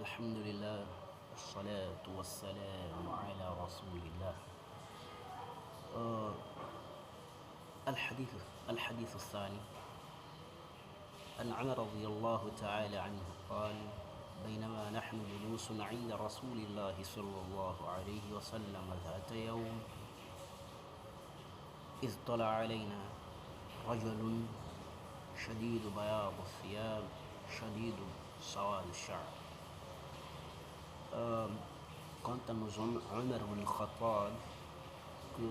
الحمد لله والصلاة والسلام على رسول الله. آه، الحديث الحديث الثاني عن عمر رضي الله تعالى عنه قال: بينما نحن جلوس عند رسول الله صلى الله عليه وسلم ذات يوم إذ طلع علينا رجل شديد بياض الثياب شديد سواد الشعر. Conta-nos Umar ibn Khattab que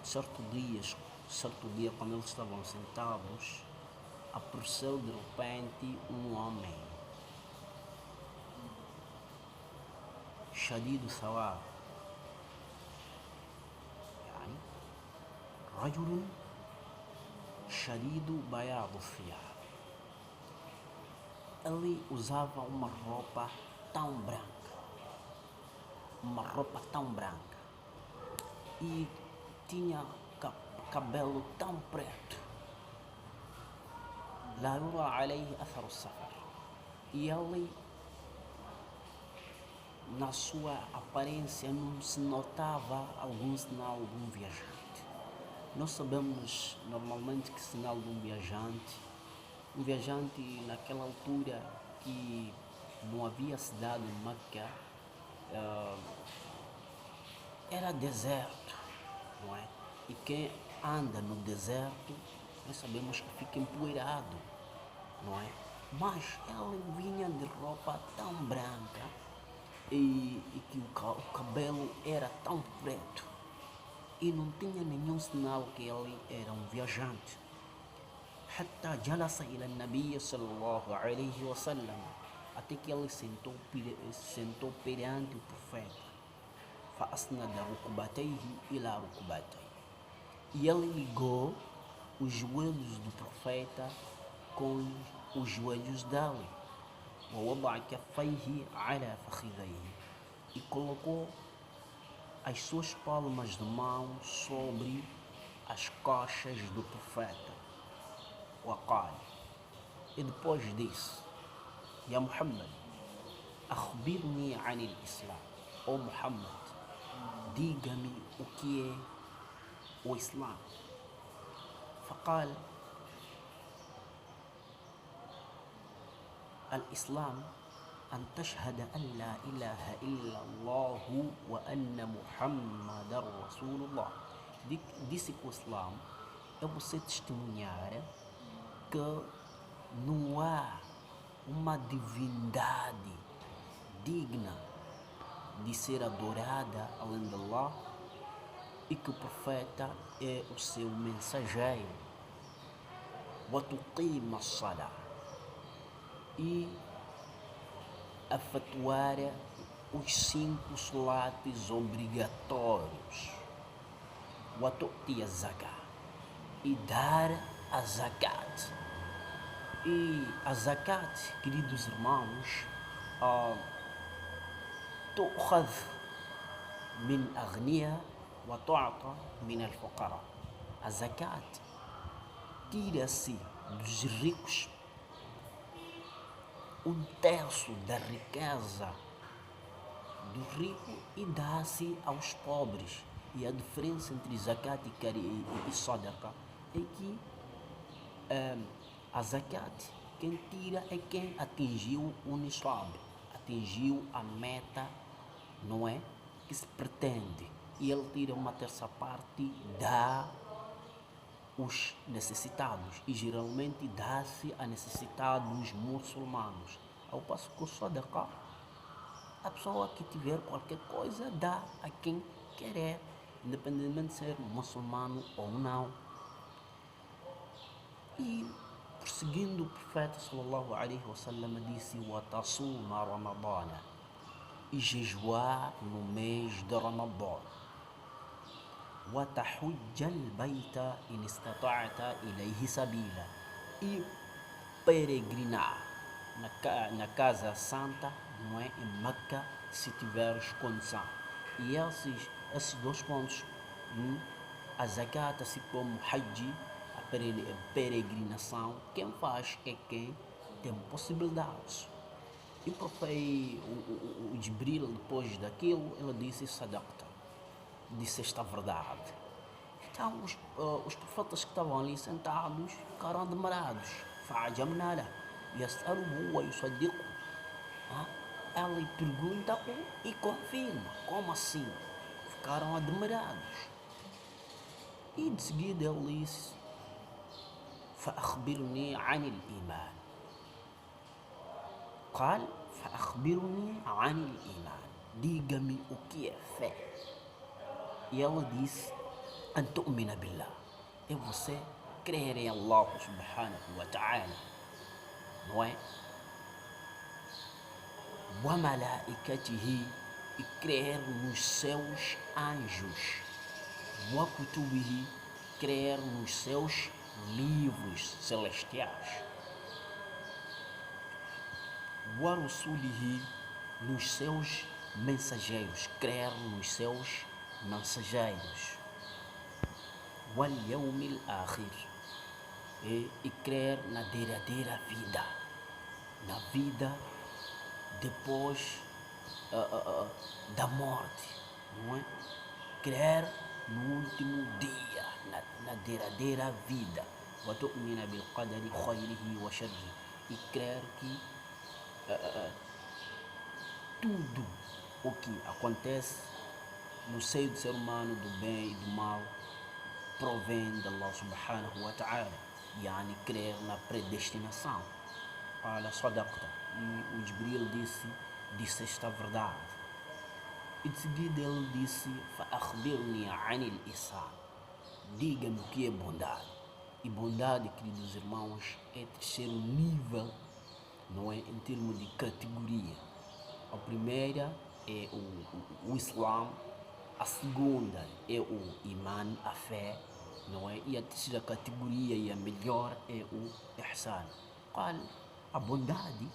certo dia quando eles estavam sentados, apareceu de repente um homem شديد سواد يعني رجل شديد بياض الثياب. Ele usava uma roupa tão branca e tinha cabelo tão preto. لا يرى عليه أثر السفر. E ele, na sua aparência, não se notava algum sinal de um viajante. Nós sabemos normalmente que sinal de um viajante naquela altura que não havia cidade em Meca, era deserto, não é? E quem anda no deserto, nós sabemos que fica empoeirado, não é? Mas ele vinha de roupa tão branca e que o cabelo era tão preto e não tinha nenhum sinal que ele era um viajante. حتى جلس إلى النبي صلى الله عليه وسلم, até que ele sentou perante o profeta. فأسند ركبتيه إلى ركبتيه, e ele ligou os joelhos do profeta com os joelhos dele. ووضع كفيه على فخذيه, e colocou as suas palmas de mão sobre as coxas do profeta. وقال, e depois disse: يا محمد أخبرني عن الإسلام. Ó Muhammad, diga-me o que é o Islã. فقال: الإسلام أن تشهد أن لا إله إلا الله وأن محمد رسول الله. Disse que o Islã é você testemunhar que não há uma divindade digna de ser adorada além de Allah e que o profeta é o seu mensageiro. وتقيم الصلاة, e efetuar os 5 salates obrigatórios. وتؤتي الزكاة, e dar a zakat. E a zakat, queridos irmãos, تؤخذ من أغنياء وتعطى من الفقراء. A zakat tira-se dos ricos 1/3 da riqueza do rico e dá-se aos pobres. E a diferença entre zakat e sadaqa é que a zakat, quem tira é quem atingiu o nisab, atingiu a meta, não é? Que se pretende. E ele tira uma terça parte, dá os necessitados. E geralmente dá-se a necessitados muçulmanos. Ao passo que o sadaqa, a pessoa que tiver qualquer coisa dá a quem querer, independentemente de ser muçulmano ou não. E prosseguindo, o profeta sallallahu alaihi wasallam disse: وَتَصُومَ رَمَضَانَ, e jejuar no mês de Ramadã. وَتَحُجَّ الْبَيْتَ إِنِ اسْتَطَعْتَ إِلَيْهِ سَبِيلًا, e peregrinar na casa santa, não é? Em Meca, se tiveres condição. E esses 2 pontos, a zakat, assim como hajj, a peregrinação, quem faz é quem tem possibilidades. E o profeta, o Jibril, depois daquilo, ele disse: Sadaqta, disseste a verdade. Então os profetas que estavam ali sentados ficaram admirados. Fa'ajamnala, yas'aluhu wa yusaddiqu. Ela pergunta e confirma. Como assim? Ficaram admirados. E de seguida ele disse: فأخبرني عن الإيمان. قال فأخبرني عن الإيمان. Diga-me o que é fé. E ela disse: أن تؤمن بالله. É você crer em Allah subhanahu wa ta'ala, não é? وملائكته, e crer nos seus anjos. وكتبه, crer nos seus livros celestiais. ورسله, nos seus mensageiros, crer nos seus mensageiros. واليوم الآخر, e crer na derradeira vida, na vida depois da morte, não é? Crer no último dia, na derradeira vida. وتؤمن بالقدر خيره وشره, e crer que tudo o que acontece no seio do ser humano, do bem e do mal, provém de Allah subhanahu wa ta'ala. Yani crer na predestinação. Fala sadaqta. E o Jibril disse esta verdade. E de seguida ele disse: فأخبرني عن الإحسان. Diga-me o que é bondade. E bondade, queridos irmãos, é terceiro nível, não é? Em termos de categoria. A primeira é o Islã, a segunda é o Iman, a fé, não é? E a terceira categoria e a melhor é o Ihsan. Qual? A bondade,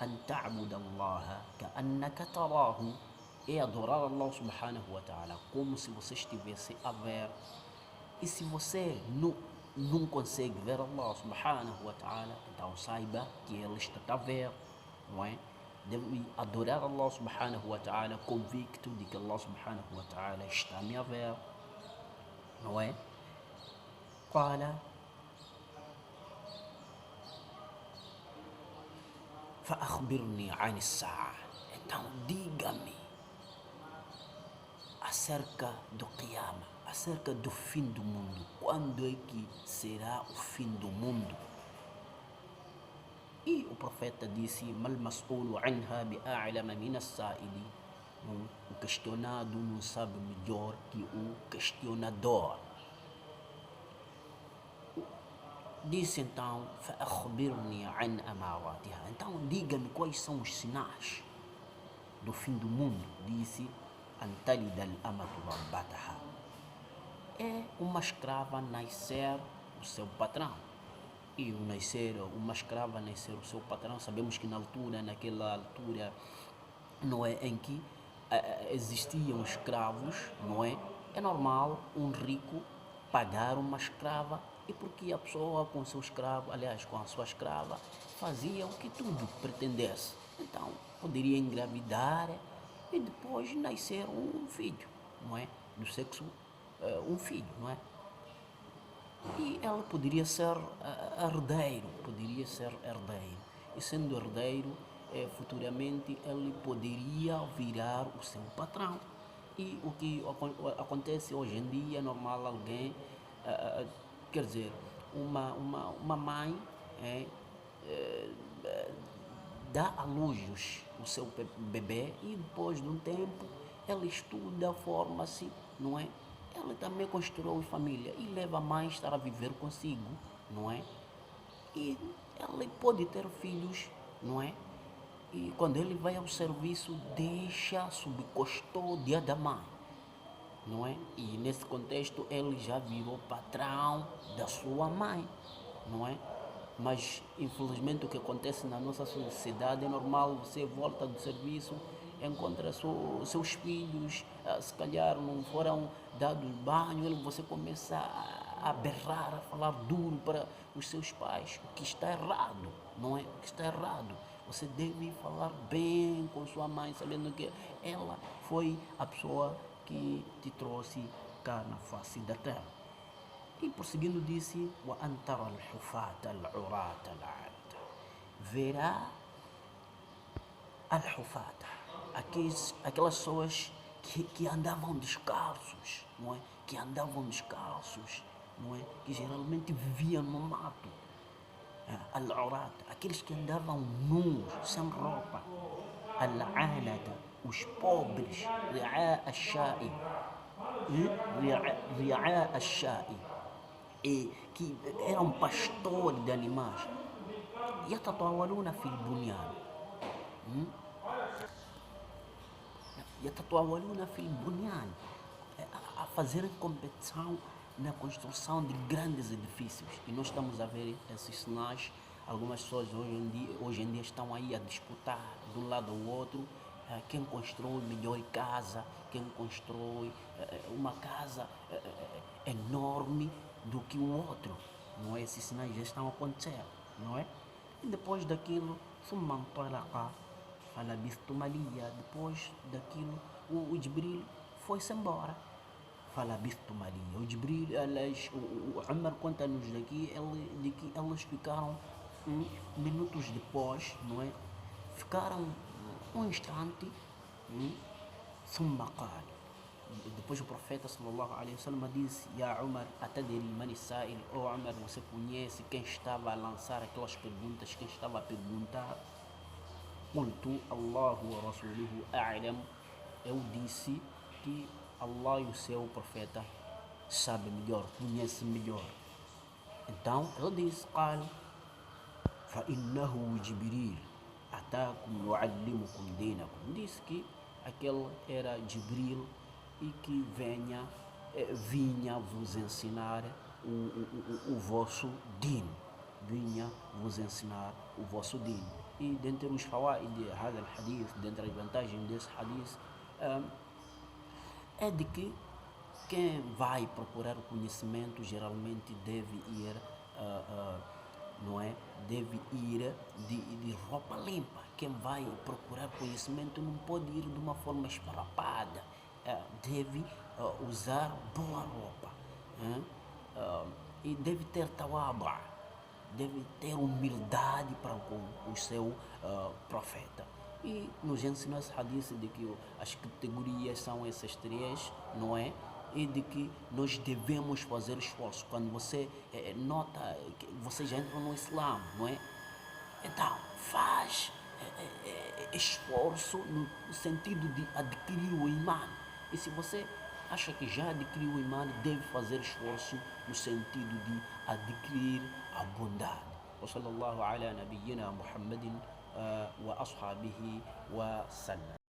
أن تعبد الله كأنك تراه, é adorar Allah subhanahu wa ta'ala como se você estivesse a ver. E se você não consegue ver Allah subhanahu wa ta'ala, então saiba que Ele está a ver, não é? Deve adorar Allah subhanahu wa ta'ala convicto de que Allah subhanahu wa ta'ala está a me ver, não é? Qala فأخبرني عن الساعة. Então diga-me acerca do Qiyamah, acerca do fim do mundo. Quando é que será o fim do mundo? E o profeta disse: mal mas'ulu anha bi'a'lama min as-sa'ili. O questionado não sabe melhor que o questionador. Disse então: فأخبرني عن أماراتها. Então diga-me quais são os sinais do fim do mundo. Disse: أن تلد الأمة ربتها. É uma escrava nascer o seu patrão. E uma escrava nascer o seu patrão. Sabemos que naquela altura, não é, em que existiam escravos, não é? É normal um rico pagar uma escrava, e porque a pessoa com seu escravo, aliás, com a sua escrava, fazia o que tudo pretendesse. Então, poderia engravidar e depois nascer um filho, não é? Do sexo, um filho, não é? E ela poderia ser herdeiro. E sendo herdeiro, futuramente ele poderia virar o seu patrão. E o que acontece hoje em dia é normal alguém, quer dizer, uma mãe dá à luz o seu bebê e depois de um tempo ela estuda, forma-se, não é? Ela também constrói família e leva a mãe a estar a viver consigo, não é? E ela pode ter filhos, não é? E quando ele vai ao serviço, deixa sob custódia da mãe, não é? E nesse contexto ele já virou patrão da sua mãe, não é? Mas infelizmente o que acontece na nossa sociedade é normal: você volta do serviço, encontra seus filhos, se calhar não foram dados banho, você começa a berrar, a falar duro para os seus pais, o que está errado, não é? O que está errado. Você deve falar bem com sua mãe, sabendo que ela foi a pessoa que te trouxe cá na face da terra. E prosseguindo disse: "Wa antara al-hufata al-urata al-alata." Verá al-hufata, aquelas pessoas que andavam descalços, não é? Que andavam descalços, não é? Que geralmente viviam no mato. Al-urat, aqueles que andavam nus, sem roupa. Al-alata, os pobres. Ri'a al-sha'i, ri'a al-sha'i, que eram pastores de animais. يتطاولون في البنيان يتطاولون في البنيان, a fazerem competição na construção de grandes edifícios. E nós estamos a ver esses sinais. Algumas pessoas hoje em dia estão aí a disputar de um lado ao outro quem constrói melhor casa, quem constrói uma casa enorme do que o outro. Não é? Esses sinais já estão a acontecer, não é? E depois daquilo, depois daquilo, o Jibril foi-se embora. O Jibril, o Umar conta-nos daqui, de que eles ficaram minutos depois, não é? Ficaram um instante, ثم قال, depois o profeta sallallahu alaihi wasallam disse: Ya Umar, atadri man sa'il? Oh Umar, você conhece quem estava a lançar aquelas perguntas, quem estava a perguntar? Qultu Allahu wa rasuluhu a'lam. Eu disse que Allah e o seu profeta sabem melhor, conhecem melhor. Então ele disse: قال فإنه جبريل أتاكم يعلمكم دينكم. Disse que aquele era Jibril e que vinha vos ensinar o vosso din. Vinha vos ensinar o vosso din. E dentre os fawaid de hadith hadith, dentre as vantagens desse hadith, é de que quem vai procurar o conhecimento geralmente deve ir, não é? Deve ir de roupa limpa. Quem vai procurar conhecimento não pode ir de uma forma esfarrapada. Deve usar boa roupa. E deve ter tawaba, deve ter humildade para com o seu profeta. E nos ensina esse hadith de que as categorias são essas três, não é? E de que nós devemos fazer esforço. Quando você nota que você já entra no Islã, não é? Então, faz esforço no sentido de adquirir o imã. E se você acha que já adquiriu o imã, deve fazer esforço no sentido de adquirir a bondade. وصلى الله على نبينا محمد وأصحابه وسلم.